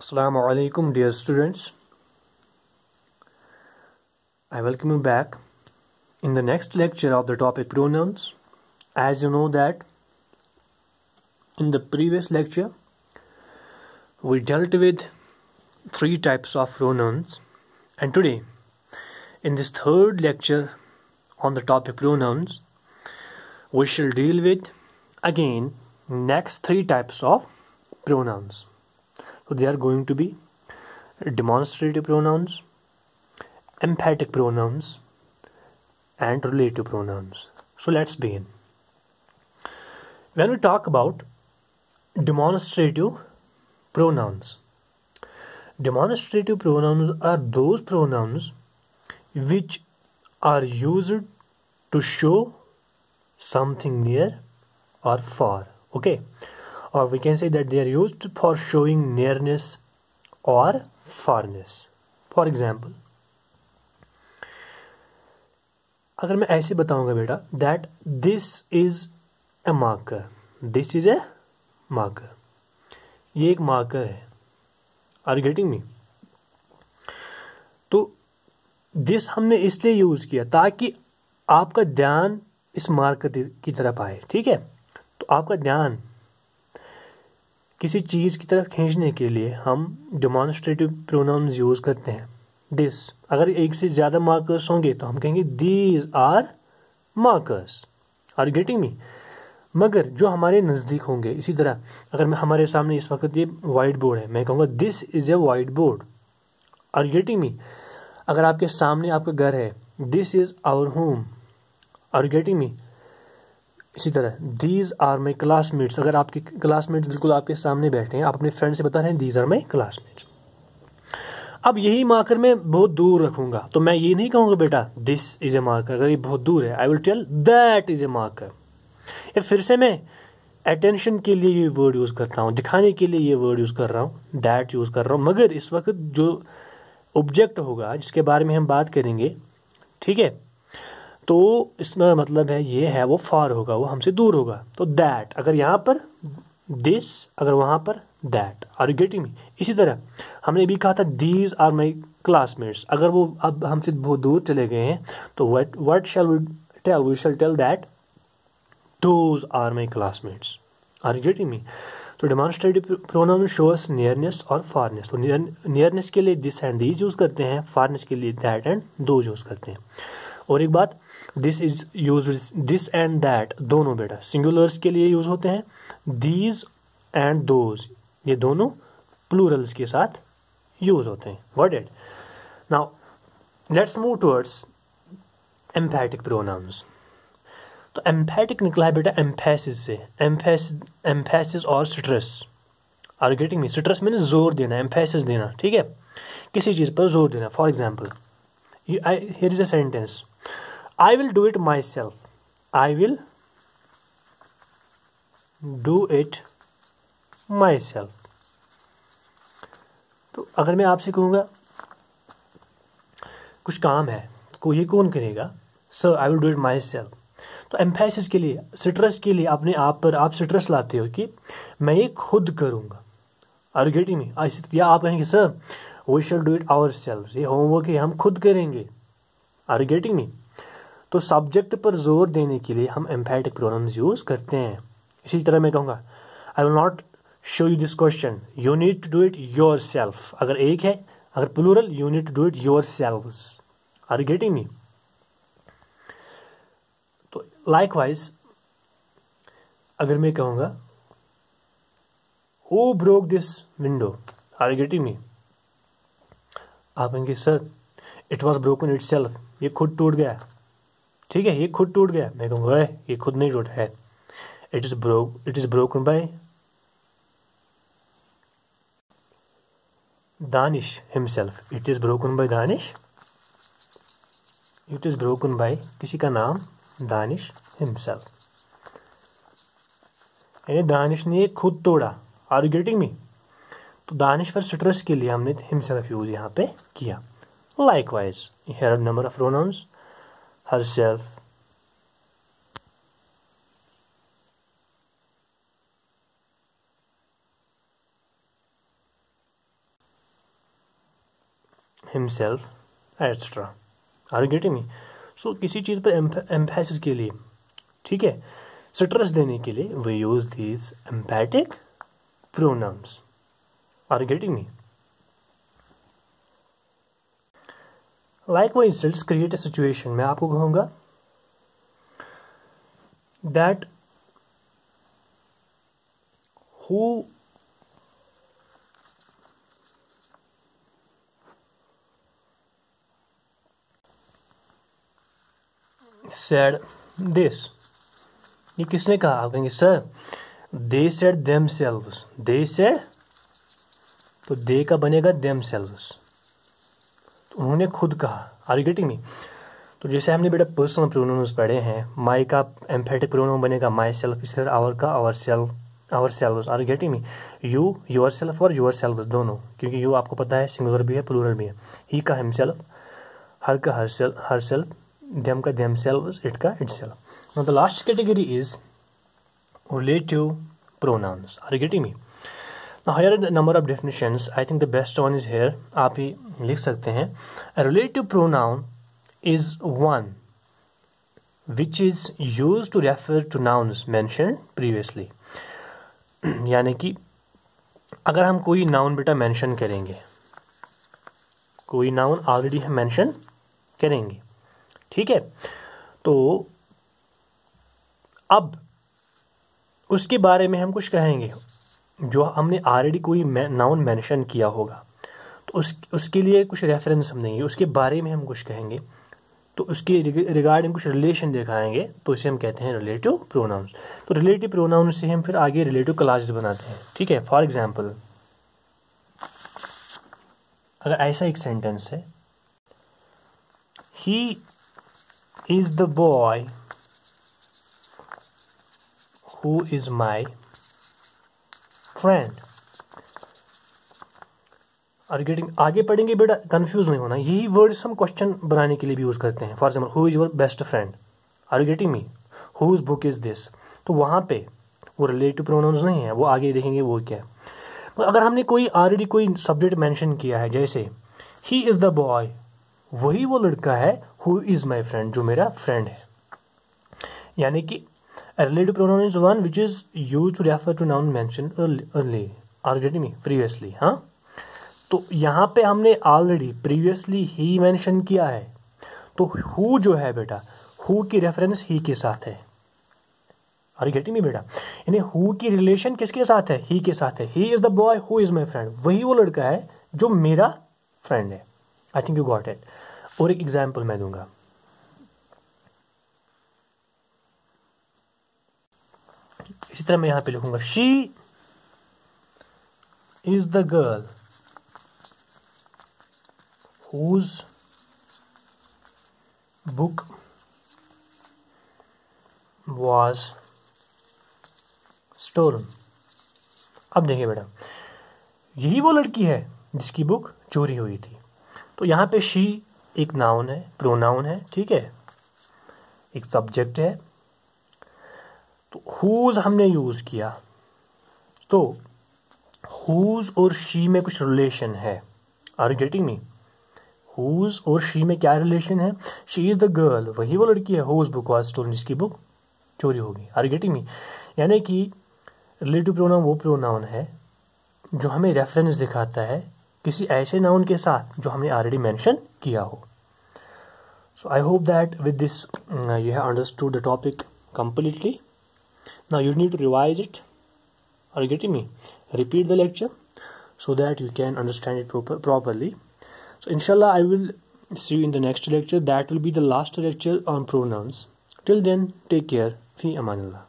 Assalamu alaikum, dear students. I welcome you back in the next lecture of the topic pronouns. As you know that in the previous lecture we dealt with three types of pronouns, and today in this third lecture on the topic pronouns we shall deal with again next three types of pronouns. So they are going to be demonstrative pronouns, emphatic pronouns, and relative pronouns. So let's begin. When we talk about demonstrative pronouns are those pronouns which are used to show something near or far. Okay, or we can say that they are used for showing nearness or farness. For example, अगर मैं ऐसे बताऊंगा बेटा that this is a marker, this is a marker, ये एक marker है. Are you getting me? तो this हमने इसलिए यूज किया ताकि आपका ध्यान इस मार्कर की तरफ आए. ठीक है, तो आपका ध्यान किसी चीज की तरफ खींचने के लिए हम डेमोन्स्ट्रेटिव प्रोनाउंस यूज करते हैं. दिस, अगर एक से ज्यादा मार्कर्स होंगे तो हम कहेंगे these are markers. Are you getting me? मगर जो हमारे नजदीक होंगे, इसी तरह अगर मैं हमारे सामने इस वक्त ये व्हाइट बोर्ड है, मैं कहूँगा this is a white board. Are you getting me? अगर आपके सामने आपका घर है, this is our home. Are you getting me? इसी तरह दीज आर माई क्लासमेट्स, अगर आपके क्लासमेट्स बिल्कुल आपके सामने बैठे हैं, आप अपने फ्रेंड से बता रहे हैं दीज आर माई क्लासमेट्स. अब यही मार्कर मैं बहुत दूर रखूंगा तो मैं ये नहीं कहूंगा बेटा दिस इज ए मार्कर. अगर ये बहुत दूर है, I will tell that is a marker. या फिर से मैं अटेंशन के लिए ये वर्ड यूज करता हूँ, दिखाने के लिए ये वर्ड यूज कर रहा हूँ, दैट यूज कर रहा हूँ. मगर इस वक्त जो ऑब्जेक्ट होगा जिसके बारे में हम बात करेंगे, ठीक है, तो इसमें मतलब है ये है वो फार होगा, वो हमसे दूर होगा. तो दैट, अगर यहाँ पर दिस, अगर वहां पर that. Are you getting me? इसी तरह हमने भी कहा था दीज आर माई क्लासमेट्स, अगर वो अब हमसे बहुत दूर चले गए हैं तो what shall we tell? We shall tell that those are my classmates. Are you getting me? तो डेमोन्स्ट्रेटिव प्रोनाउन शोस नियरनेस और फारनेस. तो नियरनेस के लिए दिस एंड दीज यूज करते हैं, फारनेस के लिए दैट एंड दोज यूज करते हैं. और एक बात, this is use, this and that दोनों बेटा सिंगुलर्स के लिए यूज होते हैं, दीज एंड दोज ये दोनों प्लूरल्स के साथ यूज होते हैं. Got it? Now let's move towards emphatic pronouns. तो एम्फैटिक निकला है बेटा एम्फेसिस से, एम्फेसिस और stress. Are you getting me? Stress मैंने जोर देना, एम्फेसिस देना. ठीक है, किसी चीज पर जोर देना. For example, here is a sentence, I will do it myself. I will do it myself. तो अगर मैं आपसे कहूँगा कुछ काम है, ये कौन करेगा? Sir I will do it my self. तो एम्फेसिस के लिए, स्ट्रेस के लिए अपने आप पर आप स्ट्रेस लाते हो कि मैं ये खुद करूँगा. Are you getting me? या आप कहेंगे sir we shall do it ourself, ये होमवर्क है हम खुद करेंगे. Are you getting me? तो सब्जेक्ट पर जोर देने के लिए हम एम्फैटिक प्रोनाउंस यूज करते हैं. इसी तरह मैं कहूँगा I will not show you this question, you need to do it yourself. अगर एक है, अगर plural, you need to do it yourselves. Are you getting me? तो लाइकवाइज अगर मैं कहूँगा who broke this window, are you getting me? आप कहेंगे sir it was broken itself, ये खुद टूट गया. ठीक है, ये खुद टूट गया. मैं कहूँगा ये खुद नहीं टूटा है, it is broken by Danish himself. It is broken by Danish, it is broken by किसी का नाम दानिश हिमसेल्फ, यानी दानिश ने खुद तोड़ा. Are you getting me? तो दानिश पर स्ट्रेस के लिए हमने हिमसेल्फ यूज यहाँ पे किया. Likewise here are number of pronouns, herself, himself, etc. Are you getting me? So किसी चीज़ पर एम्फेसिस के लिए, ठीक है, स्ट्रेस देने के लिए we use these emphatic pronouns. Are you getting me? Likewise, let's create a situation. मैं आपको कहूँगा that who said this. ये किसने कहा? आप कहेंगे sir they said themselves. They said, तो they का बनेगा themselves. उन्होंने खुद कहा. Are you getting me? तो जैसे हमने बेटा पर्सनल प्रोनाउंस पढ़े हैं, माई का एम्फेटिक प्रोनाउन बनेगा माई सेल्फ, इसी तरह आवर का ourselves. Are you getting me? You yourself और योर सेल्व्स दोनों, क्योंकि यू आपको पता है सिंगुलर भी है प्लूरल भी है. ही का हिमसेल्फ, हर का हर सेल्फ, देम का देम सेल्व्स, इट का itself. Now the last category is relative pronouns. Are you getting me? Now here are the number of definitions. I think the best one is here. आप ही लिख सकते हैं. A relative pronoun is one which is used to refer to nouns mentioned previously. यानी कि अगर हम कोई noun बेटा मेंशन करेंगे, कोई नाउन ऑलरेडी हम मेंशन करेंगे, ठीक है, तो अब उसके बारे में हम कुछ कहेंगे जो हमने ऑलरेडी कोई नाउन मेंशन किया होगा, तो उसके लिए कुछ रेफरेंस हम देंगे, उसके बारे में हम कुछ कहेंगे, तो उसके रिगार्डिंग कुछ रिलेशन दिखाएंगे, तो इसे हम कहते हैं रिलेटिव प्रोनाउंस. तो रिलेटिव प्रोनाउंस से हम फिर आगे रिलेटिव क्लासेस बनाते हैं, ठीक है. फॉर एग्जांपल, अगर ऐसा एक सेंटेंस है, he is the boy who is my friend. Are you getting? आगे पढ़ेंगे बेटा, कंफ्यूज नहीं होना. यही वर्ड्स हम क्वेश्चन बनाने के लिए भी यूज करते हैं. For example, who is your best friend. Are you getting me? Whose book is this. तो वहां पे वो रिलेटिव प्रोनाउंस नहीं है, वो आगे देखेंगे वो क्या है. अगर हमने कोई ऑलरेडी कोई सब्जेक्ट मेंशन किया है, जैसे ही इज द बॉय, वही वो लड़का है, हु इज माई फ्रेंड, जो मेरा फ्रेंड है. यानी कि a relative pronoun is one which is used to refer to noun mentioned early. Are you getting me? Previously. हाँ, तो यहाँ पे हमने ऑलरेडी प्रीवियसली ही मेंशन किया है, तो हु जो है बेटा, हु की रेफरेंस ही के साथ है. आर यू गेटिंग मी बेटा? यानी हु की रिलेशन किसके साथ है? ही के साथ है. He is the boy who is my friend, वही वो लड़का है जो मेरा फ्रेंड है. I think you got it. और एक एग्जाम्पल मैं दूंगा. इसी तरह मैं यहां पे लिखूंगा, she is the girl whose book was stolen. अब देखिए बेटा, यही वो लड़की है जिसकी बुक चोरी हुई थी. तो यहां पे शी एक नाउन है, प्रोनाउन है, ठीक है, एक सब्जेक्ट है, तो हुज हमने यूज किया, तो हुज और शी में कुछ रिलेशन है. Are you getting me? Whose और शी में क्या रिलेशन है? शी इज द गर्ल, वही वो लड़की है, हुज बुक वाज स्टोलन, जिसकी बुक चोरी होगी. Are you getting me? यानी कि रिलेटिव प्रोनाउन वो प्रोनाउन है जो हमें रेफरेंस दिखाता है किसी ऐसे नाउन के साथ जो हमने ऑलरेडी मेंशन किया हो. So I hope that with this you have understood the topic completely. Now you need to revise it. Are you getting me? Repeat the lecture so that you can understand it properly. So inshallah I will see you in the next lecture. That will be the last lecture on pronouns. Till then, take care. Fi amanillah.